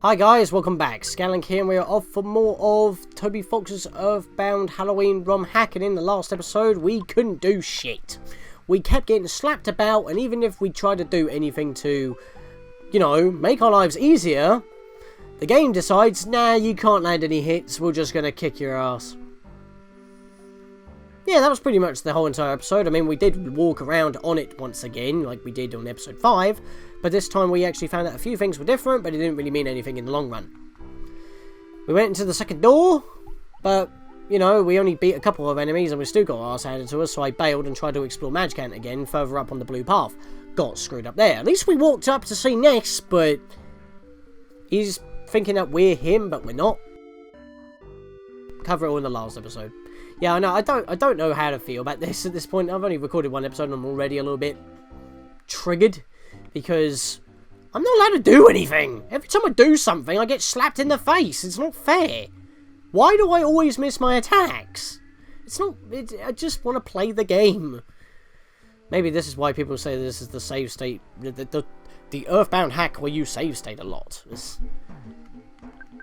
Hi guys, welcome back. Scatlink here, and we are off for more of Toby Fox's Earthbound Halloween ROM hack, and in the last episode we couldn't do shit. We kept getting slapped about, and even if we tried to do anything to, you know, make our lives easier, the game decides, nah, you can't land any hits, we're just gonna kick your ass. Yeah, that was pretty much the whole entire episode. I mean, we did walk around on it once again, like we did on episode 5, but this time we actually found out a few things were different, but it didn't really mean anything in the long run. We went into the second door, but, you know, we only beat a couple of enemies and we still got our ass handed to us, so I bailed and tried to explore Magicant again, further up on the blue path. Got screwed up there. At least we walked up to see Ness, but he's thinking that we're him, but we're not. Cover it all in the last episode. Yeah, I know, I don't know how to feel about this at this point. I've only recorded one episode and I'm already a little bit triggered, because I'm not allowed to do anything. Every time I do something, I get slapped in the face. It's not fair. Why do I always miss my attacks? I just want to play the game. Maybe this is why people say this is the save state, the Earthbound hack where you save state a lot.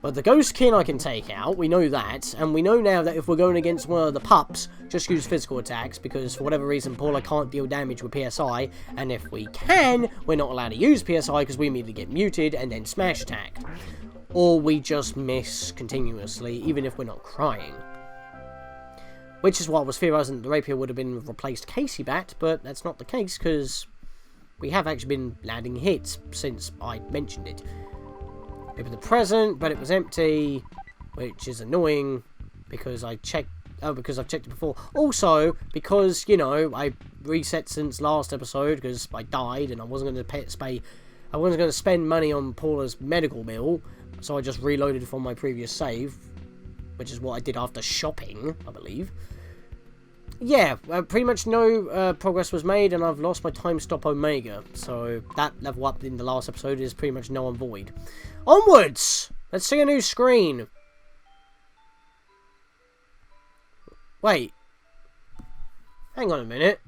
But the Ghost Kin I can take out, we know that, and we know now that if we're going against one of the pups, just use physical attacks, because for whatever reason Paula can't deal damage with PSI, and if we can, we're not allowed to use PSI because we immediately get muted and then smash attacked. Or we just miss continuously, even if we're not crying. Which is what I was theorising that the rapier would have been replaced Casey Bat, but that's not the case, because we have actually been landing hits since I mentioned it. It was a present, but it was empty, which is annoying, because I've checked it before. Also, because, you know, I reset since last episode, because I died, and I wasn't going to spend money on Paula's medical bill, so I just reloaded from my previous save, which is what I did after shopping, I believe. Yeah, pretty much no progress was made, and I've lost my time stop Omega, so that level up in the last episode is pretty much null and void. Onwards! Let's see a new screen. Wait. Hang on a minute.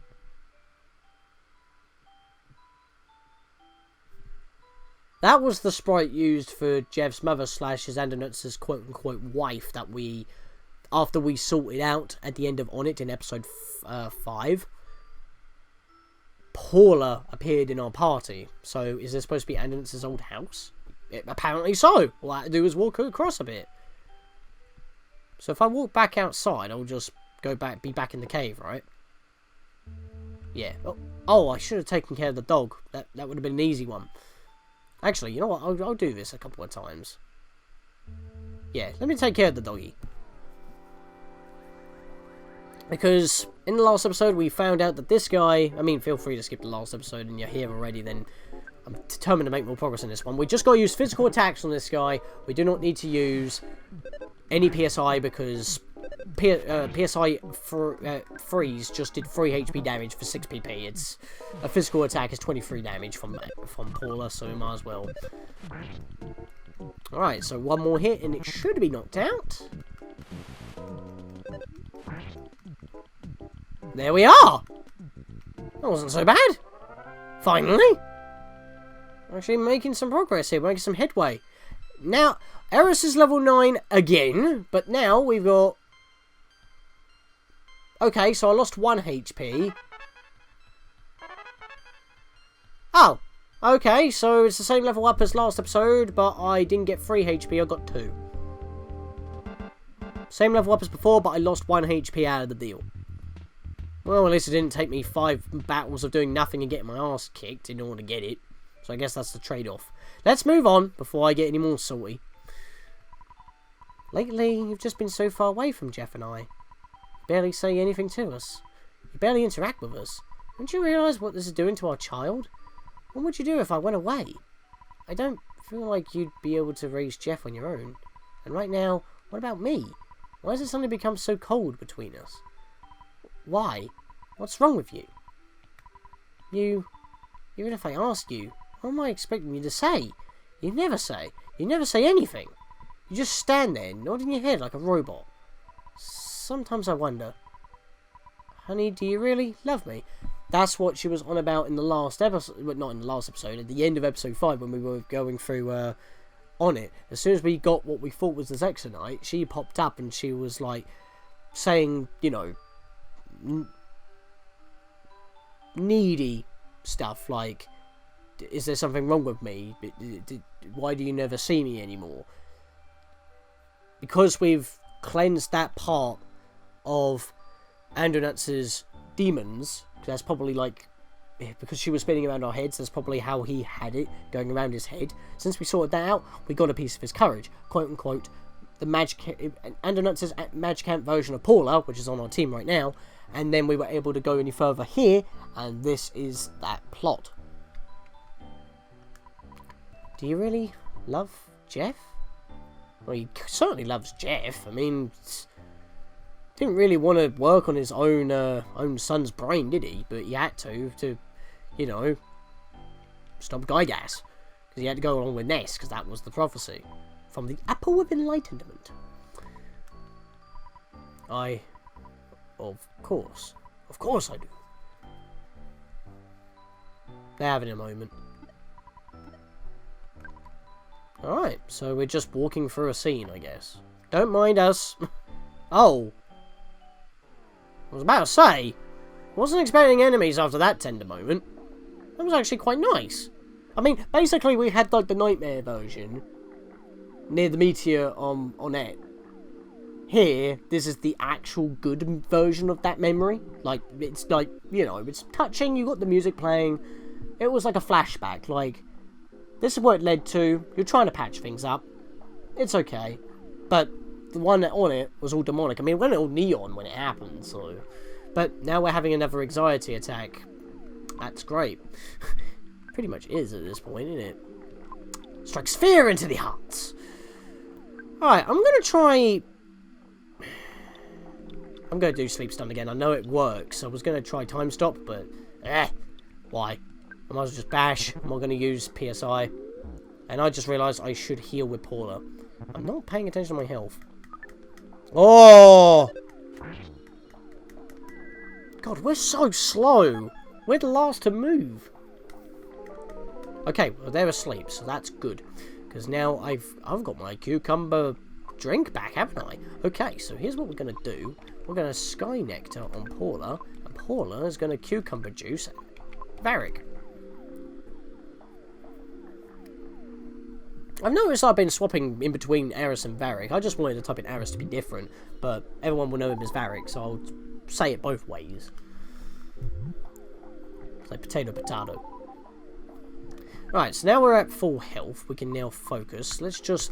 That was the sprite used for Jeff's mother / his Andonuts' quote-unquote wife that after we sorted out at the end of On It in episode 5, Paula appeared in our party. So is this supposed to be Andonuts' old house? Apparently so. All I have to do is walk across a bit. So if I walk back outside, I'll just be back in the cave, right? Yeah. Oh, I should have taken care of the dog. That would have been an easy one. Actually, you know what? I'll do this a couple of times. Yeah, let me take care of the doggy. Because in the last episode, we found out that this guy... I mean, feel free to skip the last episode and you're here already, then I'm determined to make more progress in this one. We just got to use physical attacks on this guy. We do not need to use any PSI, because PSI freeze just did 3 HP damage for 6 PP. It's a physical attack is 23 damage from Paula, so we might as well. Alright, so one more hit and it should be knocked out. There we are! That wasn't so bad. Finally! Actually making some progress here, making some headway. Now, Eris is level 9 again, but now we've got... Okay, so I lost 1 HP. Oh, okay, so it's the same level up as last episode, but I didn't get 3 HP, I got 2. Same level up as before, but I lost 1 HP out of the deal. Well, at least it didn't take me 5 battles of doing nothing and getting my ass kicked in order to get it. So I guess that's the trade-off. Let's move on before I get any more salty. Lately, you've just been so far away from Jeff and I. You barely say anything to us. You barely interact with us. Don't you realise what this is doing to our child? What would you do if I went away? I don't feel like you'd be able to raise Jeff on your own. And right now, what about me? Why has it suddenly become so cold between us? Why? What's wrong with you? Even if I ask you, what am I expecting you to say? You never say. You never say anything. You just stand there, nodding your head like a robot. Sometimes I wonder, honey, do you really love me? That's what she was on about in the last episode. Well, not in the last episode, at the end of episode 5, when we were going through on it. As soon as we got what we thought was the Zexonite, she popped up and she was like saying, you know, needy stuff like, is there something wrong with me? Why do you never see me anymore? Because we've cleansed that part of Andonuts' demons, that's probably like, because she was spinning around our heads, that's probably how he had it, going around his head. Since we sorted that out, we got a piece of his courage. Quote unquote, the Andonuts' Magicant version of Paula, which is on our team right now, and then we were able to go any further here, and this is that plot. Do you really love Jeff? Well, he certainly loves Jeff. I mean, didn't really want to work on his own son's brain, did he? But he had to, you know, stop Gygas. Because he had to go along with Ness, because that was the prophecy. From the Apple of Enlightenment. Of course I do. They're having a moment. Alright, so we're just walking through a scene, I guess. Don't mind us. Oh. I was about to say, wasn't expecting enemies after that tender moment. That was actually quite nice. I mean, basically we had like the nightmare version near the meteor on it. Here, this is the actual good version of that memory. Like, it's like, you know, it's touching, you got the music playing. It was like a flashback, like, this is what it led to. You're trying to patch things up. It's okay. But the one on it was all demonic. I mean, it went all neon when it happened, so... But now we're having another anxiety attack. That's great. Pretty much is at this point, isn't it? Strikes fear into the hearts. Alright, I'm going to try... I'm going to do Sleep Stun again. I know it works. I was going to try Time Stop, but... why? I might as well just bash. I'm not going to use PSI. And I just realised I should heal with Paula. I'm not paying attention to my health. Oh! God, we're so slow. We're the last to move. Okay, well, they're asleep, so that's good. Because now I've got my cucumber drink back, haven't I? Okay, so here's what we're going to do. We're going to Sky Nectar on Paula. And Paula is going to cucumber juice Varric. I've noticed I've been swapping in between Eris and Varric. I just wanted to type in Eris to be different, but everyone will know him as Varric, so I'll say it both ways. It's like potato, potato. Right, so now we're at full health. We can now focus. Let's just...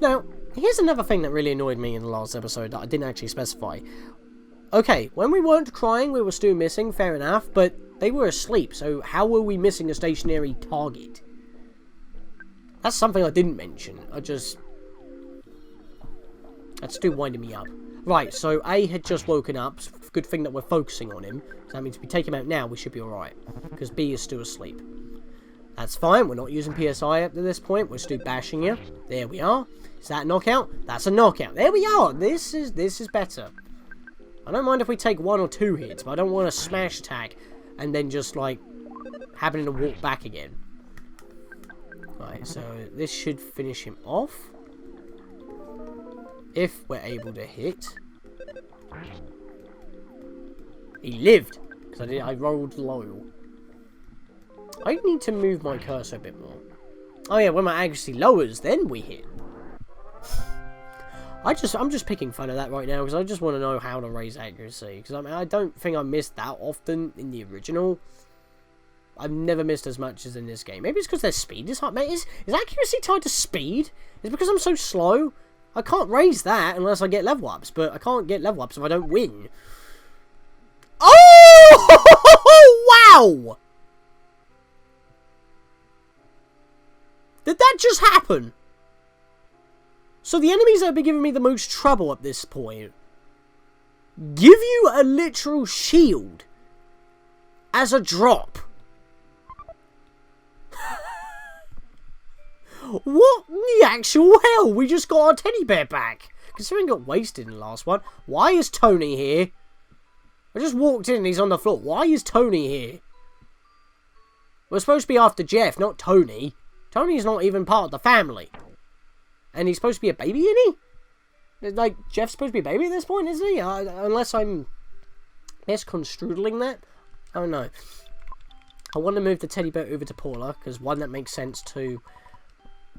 Now, here's another thing that really annoyed me in the last episode that I didn't actually specify. Okay, when we weren't crying, we were still missing, fair enough, but they were asleep, so how were we missing a stationary target? That's something I didn't mention. That's still winding me up. Right, so A had just woken up. Good thing that we're focusing on him. So that means if we take him out now, we should be alright. Because B is still asleep. That's fine. We're not using PSI up to this point. We're still bashing you. There we are. Is that a knockout? That's a knockout. There we are. This is better. I don't mind if we take 1 or 2 hits, but I don't want a smash attack and then just, like, having to walk back again. Right, so this should finish him off. If we're able to hit. He lived! Because I rolled low. I need to move my cursor a bit more. Oh yeah, when my accuracy lowers, then we hit. I'm just picking fun of that right now, because I just want to know how to raise accuracy. Because I mean, I don't think I missed that often in the original. I've never missed as much as in this game. Maybe it's because their speed is high. Mate, is accuracy tied to speed? Is it because I'm so slow? I can't raise that unless I get level ups, but I can't get level ups if I don't win. Oh! Wow! Did that just happen? So the enemies that have been giving me the most trouble at this point give you a literal shield as a drop. What the actual hell? We just got our teddy bear back. Considering got wasted in the last one. Why is Tony here? I just walked in and he's on the floor. Why is Tony here? We're supposed to be after Jeff, not Tony. Tony's not even part of the family. And he's supposed to be a baby, isn't he? Like, Jeff's supposed to be a baby at this point, isn't he? Unless I'm misconstruing that. I don't know. I want to move the teddy bear over to Paula, because one, that makes sense. Two,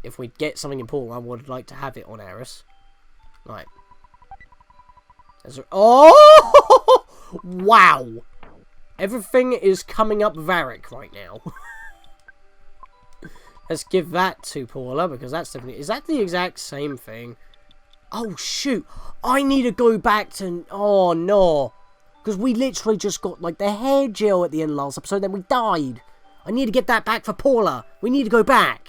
if we get something in Paula, I would like to have it on Eris. Right. Oh! Wow! Everything is coming up Varric right now. Let's give that to Paula, because that's definitely... Is that the exact same thing? Oh, shoot. I need to go back to... Oh, no. Because we literally just got, like, the hair gel at the end of last episode, then we died. I need to get that back for Paula. We need to go back.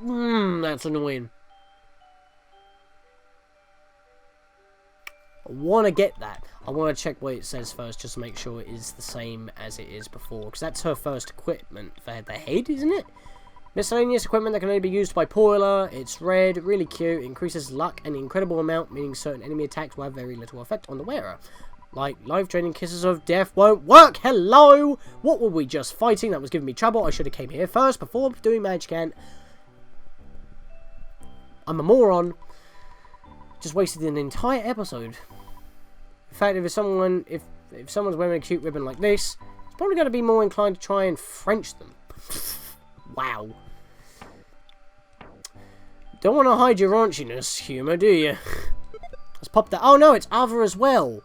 That's annoying. I want to get that. I want to check what it says first, just to make sure it is the same as it is before. Because that's her first equipment for the head, isn't it? Miscellaneous equipment that can only be used by Paula. It's red, really cute, increases luck an incredible amount, meaning certain enemy attacks will have very little effect on the wearer. Like, life-draining kisses of death won't work. Hello! What were we just fighting? That was giving me trouble. I should have came here first before doing Magicant. I'm a moron. Just wasted an entire episode. In fact, if someone's wearing a cute ribbon like this, it's probably going to be more inclined to try and French them. Wow. Don't want to hide your raunchiness, humour, do you? Let's pop that. Oh no, it's other as well.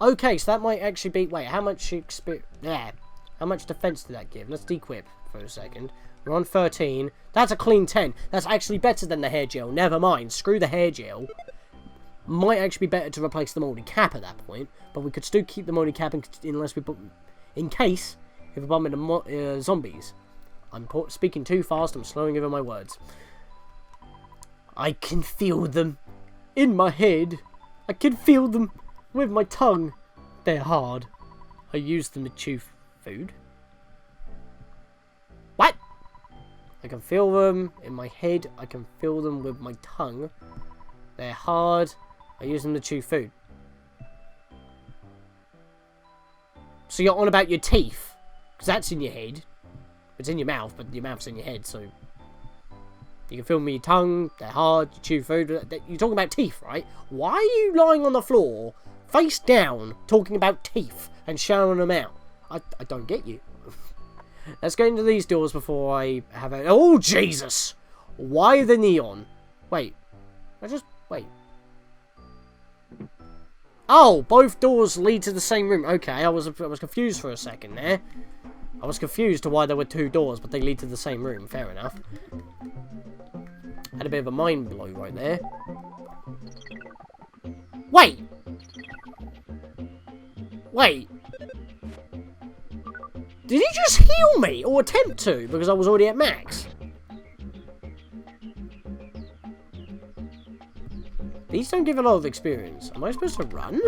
Okay, so that might actually be... Wait, how much experience... Yeah. How much defense did that give? Let's dequip for a second. We're on 13. That's a clean 10. That's actually better than the hair gel. Never mind. Screw the hair gel. Might actually be better to replace the moldy cap at that point. But we could still keep the moldy cap unless we put... In case, if we bump into zombies. I'm speaking too fast. I'm slowing over my words. I can feel them. In my head. I can feel them. With my tongue. They're hard. I use them to chew food. What? I can feel them in my head. I can feel them with my tongue. They're hard. I use them to chew food. So you're on about your teeth. Because that's in your head. It's in your mouth, but your mouth's in your head, so... You can feel them with your tongue. They're hard. You chew food. You're talking about teeth, right? Why are you lying on the floor, face down, talking about teeth and showing them out? I don't get you. Let's go into these doors before I have a... Oh, Jesus! Why the neon? Wait. Wait. Oh, both doors lead to the same room. Okay, I was confused for a second there. I was confused to why there were two doors, but they lead to the same room. Fair enough. Had a bit of a mind blow right there. Wait! Wait! Did he just heal me? Or attempt to? Because I was already at max. These don't give a lot of experience. Am I supposed to run?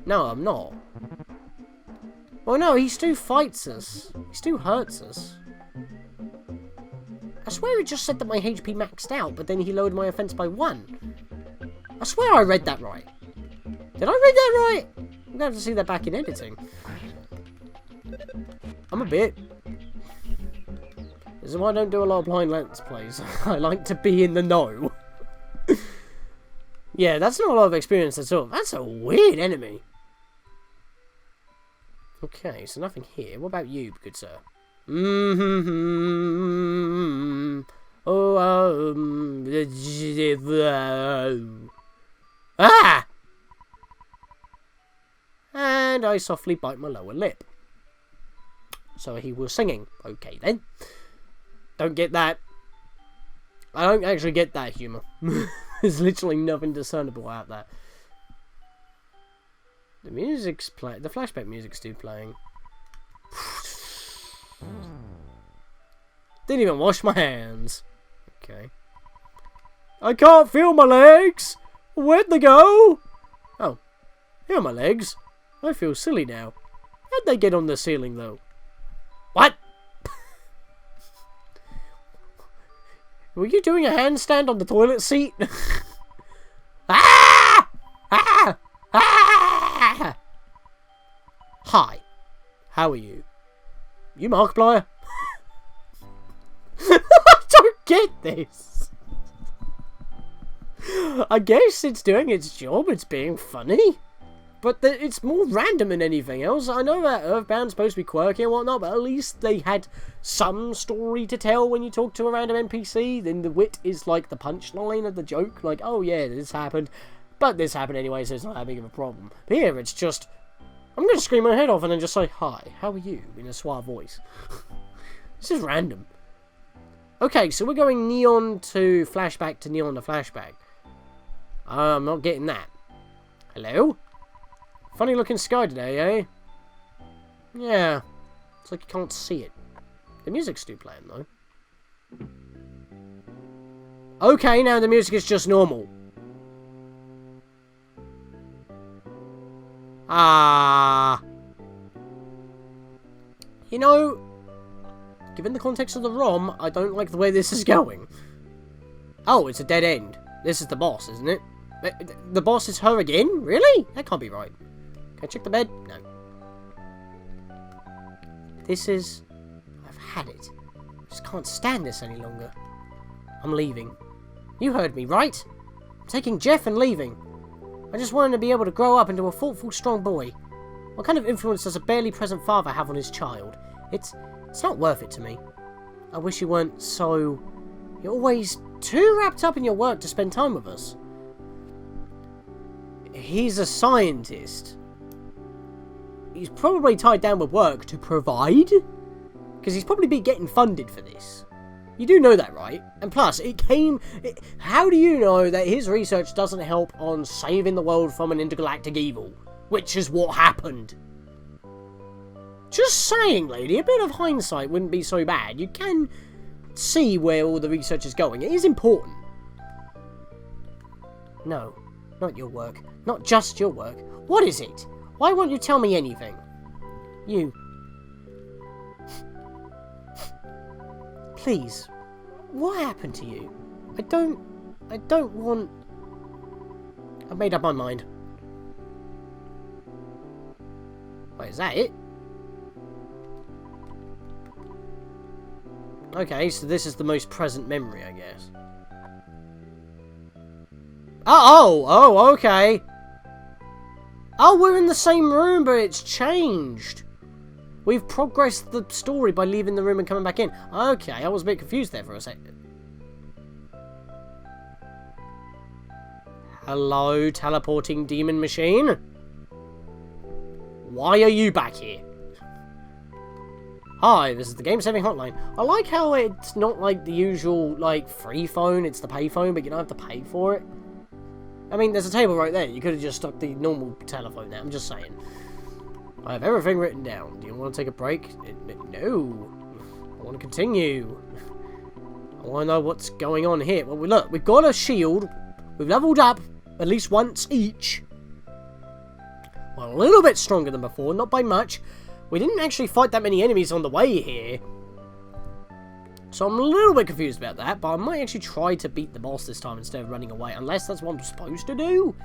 No, I'm not. Well, no, he still fights us. He still hurts us. I swear it just said that my HP maxed out, but then he lowered my offense by 1. I swear I read that right. Did I read that right? I'm going to have to see that back in editing. I'm a bit... This is why I don't do a lot of blind lens plays. I like to be in the know. Yeah, that's not a lot of experience at all. That's a weird enemy. Okay, so nothing here. What about you, good sir? Ah! And I softly bite my lower lip. So he was singing. Okay, then. Don't get that. I don't actually get that humour. There's literally nothing discernible out there. The music's playing. The flashback music's still playing. Didn't even wash my hands. Okay. I can't feel my legs. Where'd they go? Oh, here are my legs. I feel silly now. How'd they get on the ceiling though? What? Were you doing a handstand on the toilet seat? Ah! Ah! Ah! Hi. How are you? You Markiplier? get this. I guess it's doing its job. It's being funny. But it's more random than anything else. I know that Earthbound's supposed to be quirky and whatnot, but at least they had some story to tell when you talk to a random NPC. Then the wit is like the punchline of the joke. Like, oh yeah, this happened. But this happened anyway, so it's not that big of a problem. But here, it's just... I'm going to scream my head off and then just say, hi, how are you? In a suave voice. This is random. Okay, so we're going neon to flashback to neon to flashback. I'm not getting that. Hello? Funny looking sky today, eh? Yeah. It's like you can't see it. The music's still playing, though. Okay, now the music is just normal. You know, given the context of the ROM, I don't like the way this is going. Oh, it's a dead end. This is the boss, isn't it? The boss is her again? Really? That can't be right. Can I check the bed? No. This is... I've had it. I just can't stand this any longer. I'm leaving. You heard me, right? I'm taking Jeff and leaving. I just want him to be able to grow up into a thoughtful, strong boy. What kind of influence does a barely present father have on his child? It's not worth it to me. I wish you weren't so... You're always too wrapped up in your work to spend time with us. He's a scientist. He's probably tied down with work to provide? Because he's probably been getting funded for this. You do know that, right? And plus, how do you know that his research doesn't help on saving the world from an intergalactic evil? Which is what happened. Just saying, lady, a bit of hindsight wouldn't be so bad. You can see where all the research is going. It is important. No, not your work. Not just your work. What is it? Why won't you tell me anything? You. Please. What happened to you? I don't want... I've made up my mind. Wait, is that it? Okay, so this is the most present memory, I guess. Oh, okay. Oh, we're in the same room, but it's changed. We've progressed the story by leaving the room and coming back in. Okay, I was a bit confused there for a second. Hello, teleporting demon machine. Why are you back here? Hi, this is the game saving hotline. I like how it's not like the usual, like, free phone. It's the pay phone, but you don't have to pay for it. I mean, there's a table right there. You could have just stuck the normal telephone there. I'm just saying. I have everything written down. Do you want to take a break? No. I want to continue. I want to know what's going on here. Well, look, we've got a shield. We've leveled up at least once each. We're a little bit stronger than before, not by much. We didn't actually fight that many enemies on the way here. So I'm a little bit confused about that, but I might actually try to beat the boss this time instead of running away, unless that's what I'm supposed to do.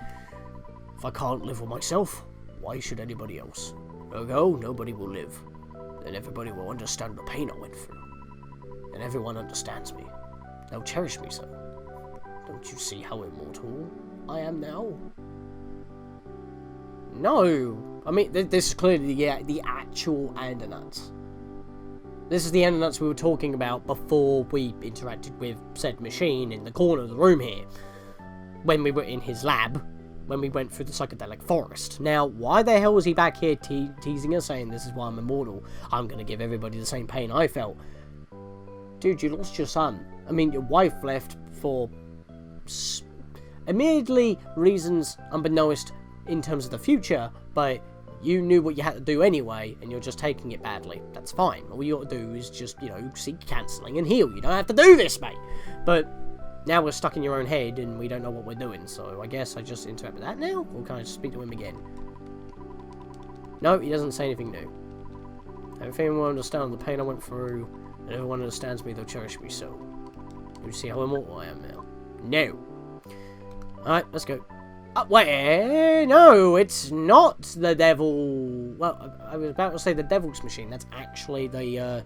If I can't live with myself, why should anybody else? Ergo, nobody will live. Then everybody will understand the pain I went through. And everyone understands me. They'll cherish me so. Don't you see how immortal I am now? No! I mean, this is clearly the actual Andonuts. This is the Andonuts we were talking about before we interacted with said machine in the corner of the room here. When we were in his lab. When we went through the psychedelic forest. Now, why the hell was he back here teasing us, saying this is why I'm immortal? I'm gonna give everybody the same pain I felt. Dude, you lost your son. I mean, your wife left for... admittedly, reasons unbeknownst in terms of the future, but you knew what you had to do anyway, and you're just taking it badly. That's fine. All you ought to do is just, you know, seek counselling and heal. You don't have to do this, mate. But now we're stuck in your own head, and we don't know what we're doing, so I guess I just interact with that now? Or can I just speak to him again? No, he doesn't say anything new. Everyone will understand the pain I went through, and everyone understands me, they'll cherish me so. You see how immortal I am now? No. Alright, let's go. Wait, no, it's not the devil. Well, I was about to say the devil's machine. That's actually the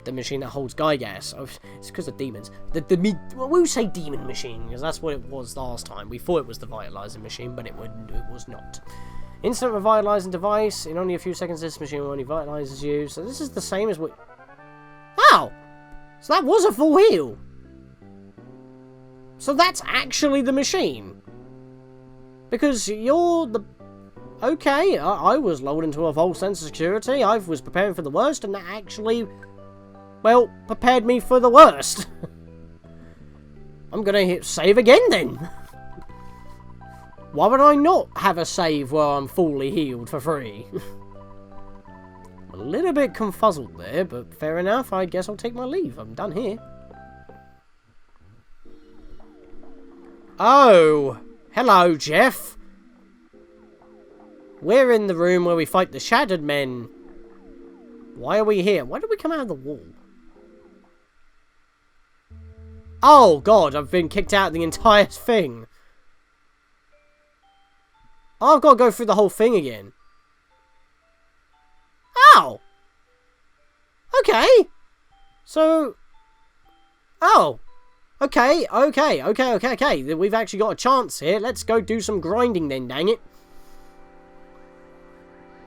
the machine that holds Guy gas. Oh, it's because of demons. Well, we'll say demon machine, because that's what it was last time. We thought it was the vitalizing machine, but it was not. Instant revitalizing device. In only a few seconds, this machine only vitalizes you. So this is the same as what... Oh! So that was a full heal. So that's actually the machine. Because you're the... Okay, I was lulled into a false sense of security. I was preparing for the worst, and that actually... Well, prepared me for the worst. I'm gonna hit save again then. Why would I not have a save where I'm fully healed for free? I'm a little bit confuzzled there, but fair enough. I guess I'll take my leave. I'm done here. Oh, hello, Jeff. We're in the room where we fight the Shattered Men. Why are we here? Why did we come out of the wall? Oh, God, I've been kicked out of the entire thing. Oh, I've got to go through the whole thing again. Oh! Okay. So... Oh. Okay. We've actually got a chance here. Let's go do some grinding then, dang it.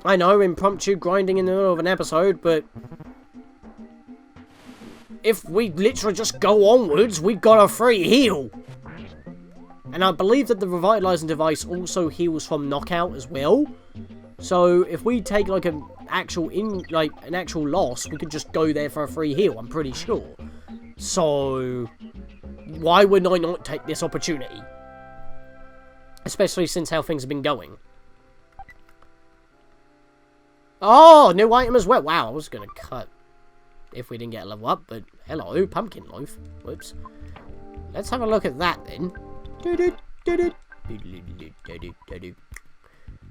I know, impromptu grinding in the middle of an episode, but... If we literally just go onwards, we've got a free heal. And I believe that the revitalizing device also heals from knockout as well. So if we take like an actual loss, we could just go there for a free heal, I'm pretty sure. So why would I not take this opportunity? Especially since how things have been going. Oh, new item as well. Wow, I was gonna cut if we didn't get a level up, but hello, pumpkin loaf. Whoops. Let's have a look at that then.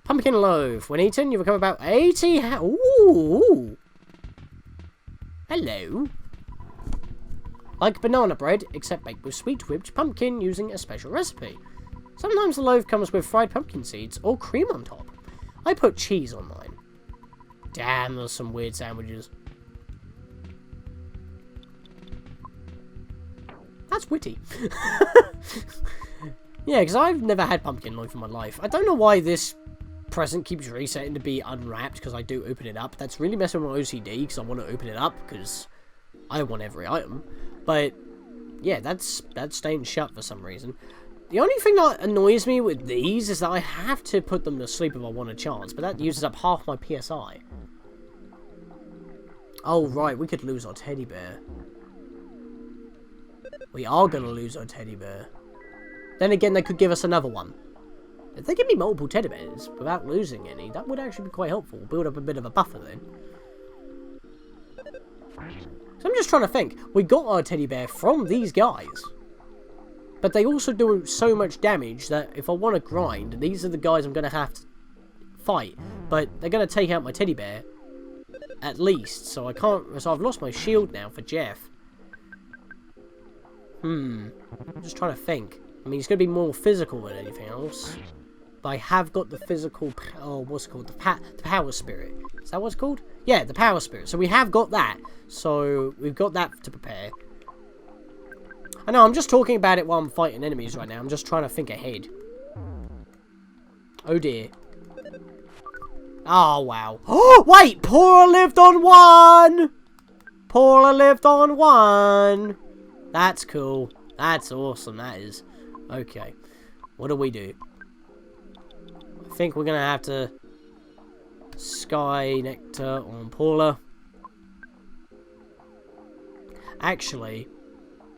Pumpkin loaf. When eaten, you become about 80 Ooh. Hello. Like banana bread, except baked with sweet whipped pumpkin using a special recipe. Sometimes the loaf comes with fried pumpkin seeds or cream on top. I put cheese on mine. Damn, those are some weird sandwiches. That's witty. Yeah, because I've never had pumpkin loaf in my life. I don't know why this present keeps resetting to be unwrapped, because I do open it up. That's really messing with my OCD, because I want to open it up, because I want every item. But, yeah, that's staying shut for some reason. The only thing that annoys me with these is that I have to put them to sleep if I want a chance, but that uses up half my PSI. Oh, right, we could lose our teddy bear. We are going to lose our teddy bear. Then again, they could give us another one. If they give me multiple teddy bears without losing any, that would actually be quite helpful. Build up a bit of a buffer then. So I'm just trying to think. We got our teddy bear from these guys. But they also do so much damage that if I want to grind, these are the guys I'm going to have to fight. But they're going to take out my teddy bear. At least. So I can't... So I've lost my shield now for Jeff. I'm just trying to think. I mean, he's going to be more physical than anything else. But I have got the physical... Oh, what's it called? The power spirit. Is that what it's called? Yeah, the power spirit. So we have got that. So we've got that to prepare. I know, I'm just talking about it while I'm fighting enemies right now. I'm just trying to think ahead. Oh, dear. Oh, wow. Oh, wait! Paula lived on one! Paula lived on one! That's cool. That's awesome, that is. Okay. What do we do? I think we're going to have to... Sky Nectar on Paula. Actually,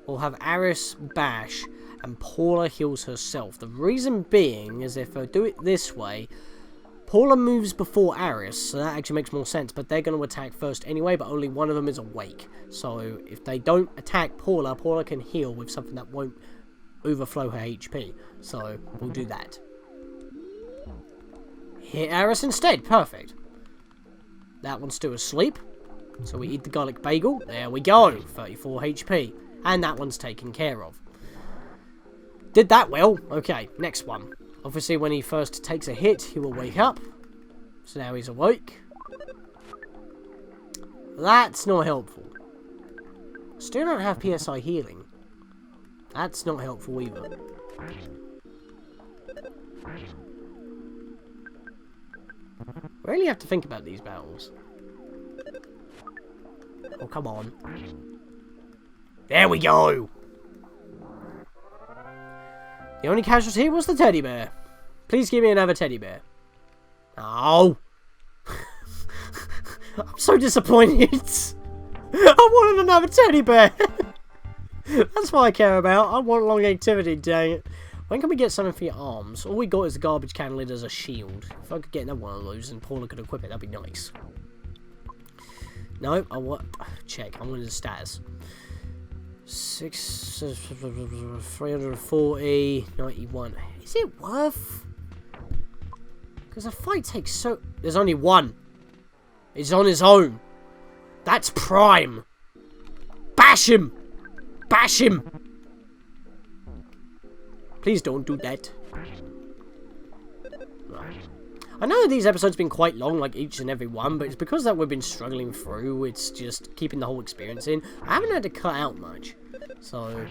we'll have Aris bash and Paula heals herself. The reason being is if I do it this way, Paula moves before Aris, so that actually makes more sense, but they're going to attack first anyway, but only one of them is awake. So if they don't attack Paula, Paula can heal with something that won't overflow her HP. So we'll do that. Hit Aris instead. Perfect. That one's still asleep. So we eat the garlic bagel. There we go. 34 HP. And that one's taken care of. Did that well. Okay, next one. Obviously, when he first takes a hit, he will wake up. So now he's awake. That's not helpful. Still don't have PSI healing. That's not helpful either. Really have to think about these battles. Oh, come on. There we go! The only casualty was the teddy bear. Please give me another teddy bear. Oh! I'm so disappointed. I wanted another teddy bear. That's what I care about. I want long activity, dang it. When can we get something for your arms? All we got is a garbage can lid as a shield. If I could get another one of those and Paula could equip it, that'd be nice. No, I want... Check, I wanted the stats. 340, 91. Is it worth? Because a fight takes so... There's only one. It's on his own. That's prime. Bash him. Bash him. Please don't do that. Right. I know these episodes have been quite long, like each and every one, but it's because that we've been struggling through. It's just keeping the whole experience in. I haven't had to cut out much, so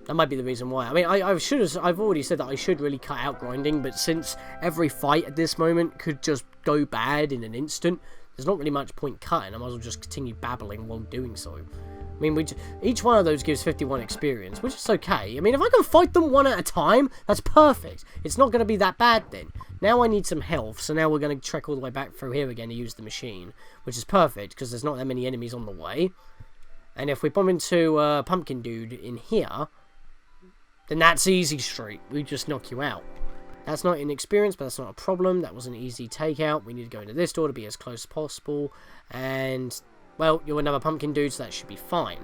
that might be the reason why. I mean, I've already said that I should really cut out grinding, but since every fight at this moment could just go bad in an instant, there's not really much point cutting. I might as well just continue babbling while doing so. I mean, each one of those gives 51 experience, which is okay. I mean, if I can fight them one at a time, that's perfect. It's not going to be that bad then. Now I need some health, so now we're going to trek all the way back through here again to use the machine, which is perfect, because there's not that many enemies on the way. And if we bump into Pumpkin Dude in here, then that's easy street. We just knock you out. That's not inexperienced, but that's not a problem. That was an easy takeout. We need to go into this door to be as close as possible, and... well, you're another pumpkin dude, so that should be fine.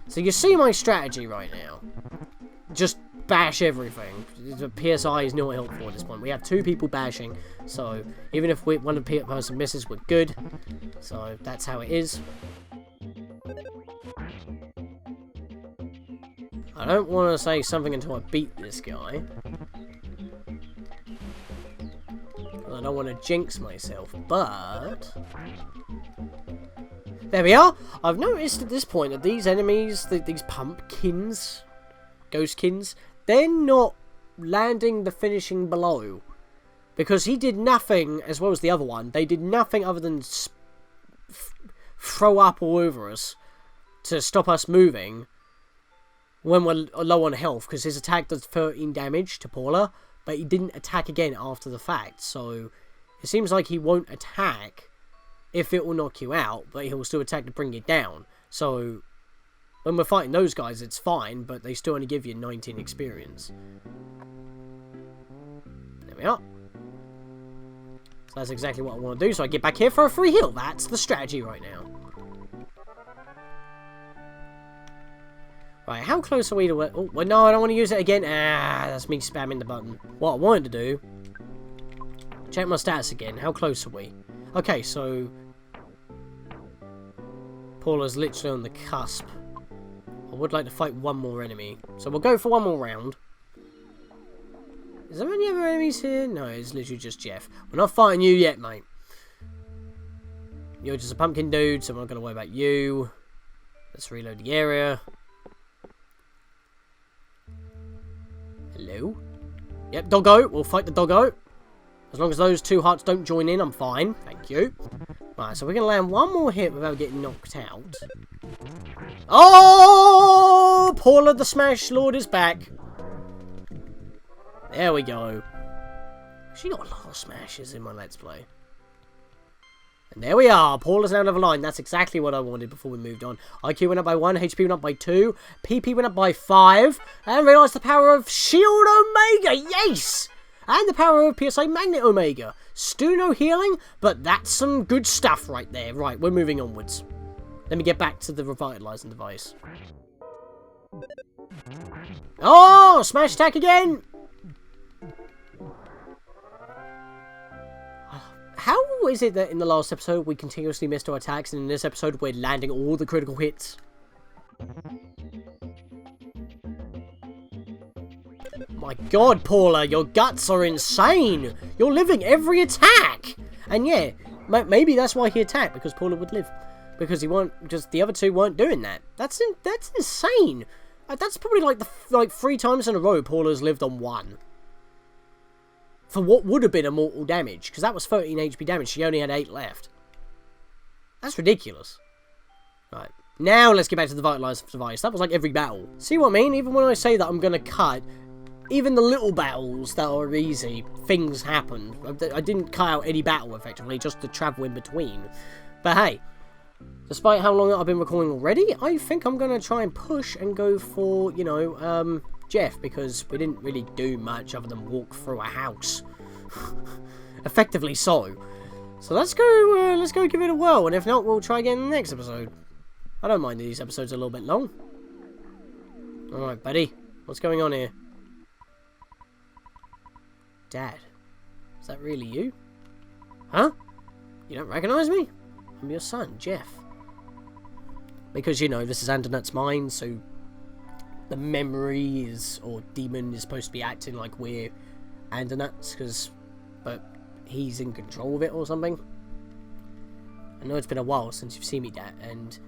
So you see my strategy right now. Just bash everything. The PSI is not helpful at this point. We have two people bashing, so even if one of the person misses, we're good. So that's how it is. I don't want to say something until I beat this guy. I don't want to jinx myself, but... there we are! I've noticed at this point that these enemies, these pumpkins, ghostkins, they're not landing the finishing blow. Because he did nothing, as well as the other one, they did nothing other than throw up all over us to stop us moving when we're low on health, because his attack does 13 damage to Paula, but he didn't attack again after the fact, so it seems like he won't attack if it will knock you out, but he'll still attack to bring you down. So, when we're fighting those guys, it's fine, but they still only give you 19 experience. There we are. So that's exactly what I want to do, so I get back here for a free heal. That's the strategy right now. Right, how close are we to it? Oh, well, no, I don't want to use it again. Ah, that's me spamming the button. What I wanted to do... check my stats again. How close are we? Okay, so... Paula's literally on the cusp. I would like to fight one more enemy. So we'll go for one more round. Is there any other enemies here? No, it's literally just Jeff. We're not fighting you yet, mate. You're just a pumpkin dude, so I'm not going to worry about you. Let's reload the area. Hello? Yep, doggo. We'll fight the doggo. As long as those two hearts don't join in, I'm fine. Thank you. Right, so we're going to land one more hit without getting knocked out. Oh! Paula the Smash Lord is back. There we go. She got a lot of smashes in my Let's Play. And there we are. Paula's now level 9. That's exactly what I wanted before we moved on. IQ went up by 1. HP went up by 2. PP went up by 5. And realised the power of Shield Omega. Yes! And the power of PSI Magnet Omega. Still no healing, but that's some good stuff right there. Right, we're moving onwards. Let me get back to the revitalizing device. Oh! Smash attack again! How is it that in the last episode we continuously missed our attacks, and in this episode we're landing all the critical hits? My god, Paula, your guts are insane! You're living every attack! And yeah, maybe that's why he attacked, because Paula would live. Because the other two weren't doing that. That's insane. That's probably like 3 times in a row Paula's lived on 1. For what would have been a mortal damage. Because that was 13 HP damage. She only had 8 left. That's ridiculous. Right. Now let's get back to the vitalizer device. That was like every battle. See what I mean? Even when I say that I'm going to cut, even the little battles that are easy, things happen. I didn't cut out any battle effectively, just to travel in between. But hey, despite how long I've been recording already, I think I'm going to try and push and go for, you know, Jeff, because we didn't really do much other than walk through a house. Effectively so. So let's go give it a whirl, and if not, we'll try again in the next episode. I don't mind these episodes a little bit long. Alright, buddy. What's going on here? Dad. Is that really you? Huh? You don't recognise me? I'm your son, Jeff. Because, you know, this is Andonuts' mind, so the memory is, or demon is supposed to be acting like we're Andonuts, but he's in control of it or something. I know it's been a while since you've seen me, Dad, and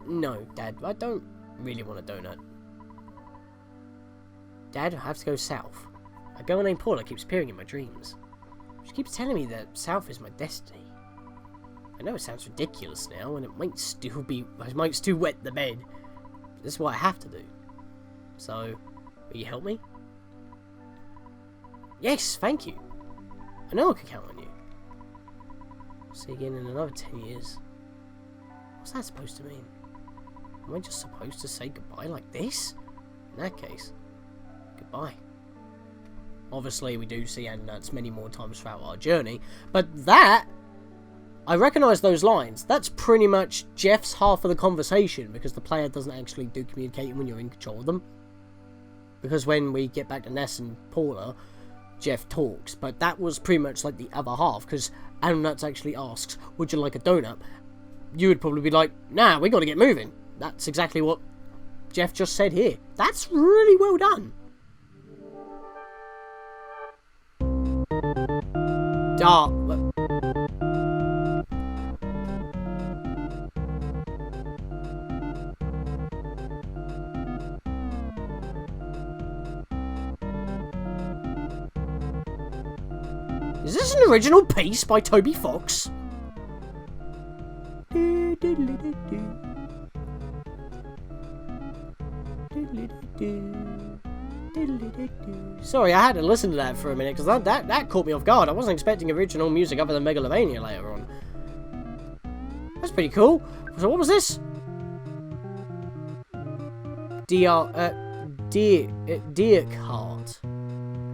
no, Dad, I don't really want a donut. Dad, I have to go south. A girl named Paula keeps appearing in my dreams. She keeps telling me that south is my destiny. I know it sounds ridiculous now, and it might still wet the bed. But this is what I have to do. So, will you help me? Yes, thank you. I know I can count on you. See you again in another 10 years. What's that supposed to mean? Am I just supposed to say goodbye like this? In that case, goodbye. Obviously, we do see Andonuts many more times throughout our journey, but that, I recognise those lines. That's pretty much Jeff's half of the conversation, because the player doesn't actually do communicating when you're in control of them. Because when we get back to Ness and Paula, Jeff talks, but that was pretty much like the other half, because Andonuts actually asks, would you like a donut? You would probably be like, nah, we got to get moving. That's exactly what Jeff just said here. That's really well done. Is this an original piece by Toby Fox? Sorry, I had to listen to that for a minute, because that caught me off guard. I wasn't expecting original music other than Megalovania later on. That's pretty cool. So what was this? Deer cart.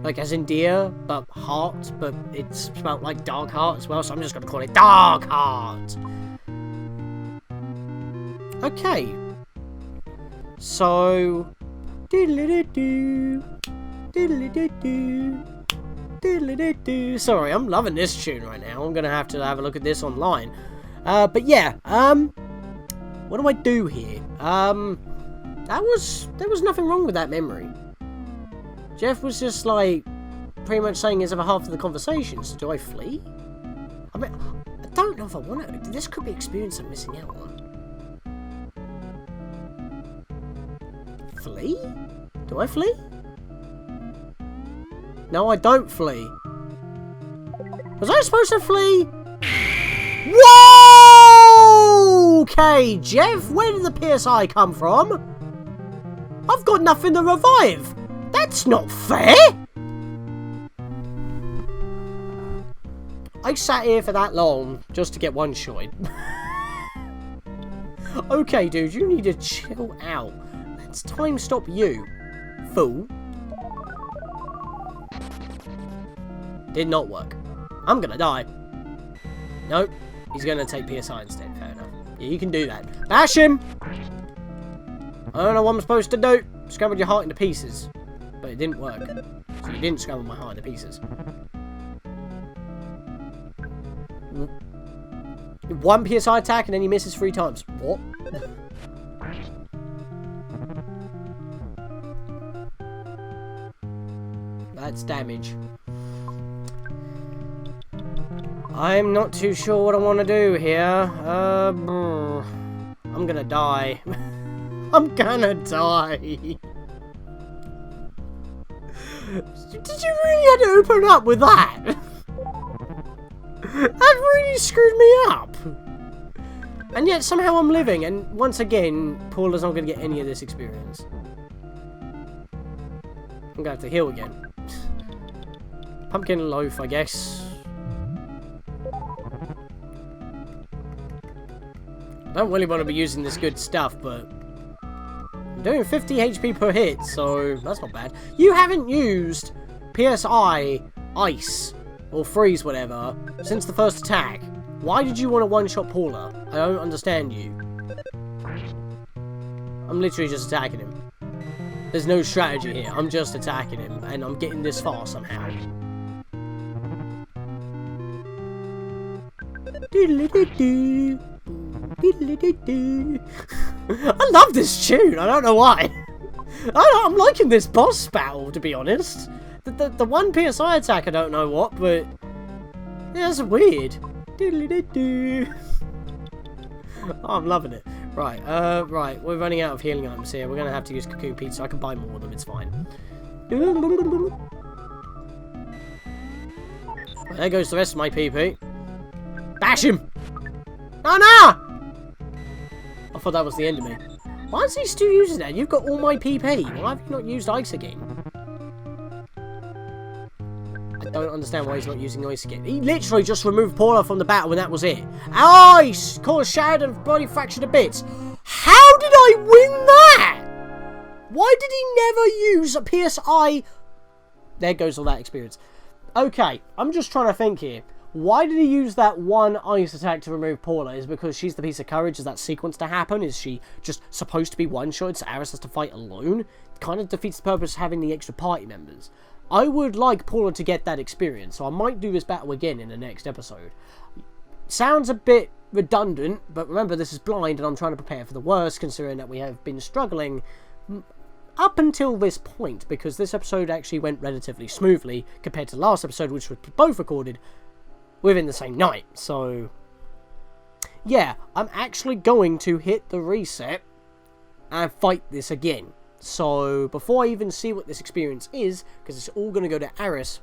Like as in deer, but heart, but it's spelled like Dark Heart as well, so I'm just going to call it Dark Heart. Okay. So... Sorry, I'm loving this tune right now. I'm gonna have to have a look at this online. But yeah, what do I do here? There was nothing wrong with that memory. Jeff was just like pretty much saying his other half of the conversation. So do I flee? I mean, I don't know if I want to. This could be experience I'm missing out on. Flee? Do I flee? No, I don't flee. Was I supposed to flee? Whoa! Okay, Jeff, where did the PSI come from? I've got nothing to revive. That's not fair. I sat here for that long just to get one shot. Okay, dude, you need to chill out. Let's time stop you, fool. Did not work. I'm gonna die. Nope. He's gonna take PSI instead. Fair enough. Yeah, you can do that. Bash him! I don't know what I'm supposed to do. Scrambled your heart into pieces. But it didn't work. So you didn't scramble my heart into pieces. One PSI attack and then he misses 3 times. What? That's damage. I'm not too sure what I want to do here. I'm gonna die. I'm gonna die. Did you really have to open up with that? That really screwed me up. And yet somehow I'm living, and once again, Paula's not going to get any of this experience. I'm going to have to heal again. Pumpkin loaf, I guess. I don't really want to be using this good stuff, but I'm doing 50 HP per hit, so that's not bad. You haven't used PSI, Ice, or Freeze, whatever, since the first attack. Why did you want to one-shot Paula? I don't understand you. I'm literally just attacking him. There's no strategy here. I'm just attacking him, and I'm getting this far somehow. I love this tune. I don't know why. I'm liking this boss battle, to be honest. The one PSI attack, I don't know what, but yeah, that's weird. Oh, I'm loving it. Right, right, we're running out of healing items here. We're gonna have to use Cocoon Pizza. I can buy more of them, it's fine. Well, there goes the rest of my PP. Bash him! Oh no! I thought that was the end of me. Why is he still using that? You've got all my PP. Why have you not used Ice again? I don't understand why he's not using Ice again. He literally just removed Paula from the battle and that was it. Ice! Caused shattered and bloody fractured to bits. How did I win that? Why did he never use a PSI? There goes all that experience. Okay, I'm just trying to think here. Why did he use that one ice attack to remove Paula? Is it because she's the piece of courage? Is that sequence to happen? Is she just supposed to be one-shot so Aris has to fight alone? Kind of defeats the purpose of having the extra party members. I would like Paula to get that experience, so I might do this battle again in the next episode. Sounds a bit redundant, but remember this is blind and I'm trying to prepare for the worst, considering that we have been struggling up until this point, because this episode actually went relatively smoothly compared to the last episode, which was both recorded within the same night. So yeah, I'm actually going to hit the reset and fight this again. So before I even see what this experience is, because it's all going to go to Aris,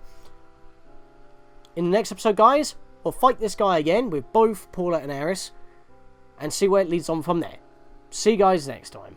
in the next episode, guys, we'll fight this guy again with both Paula and Aris and see where it leads on from there. See you guys next time.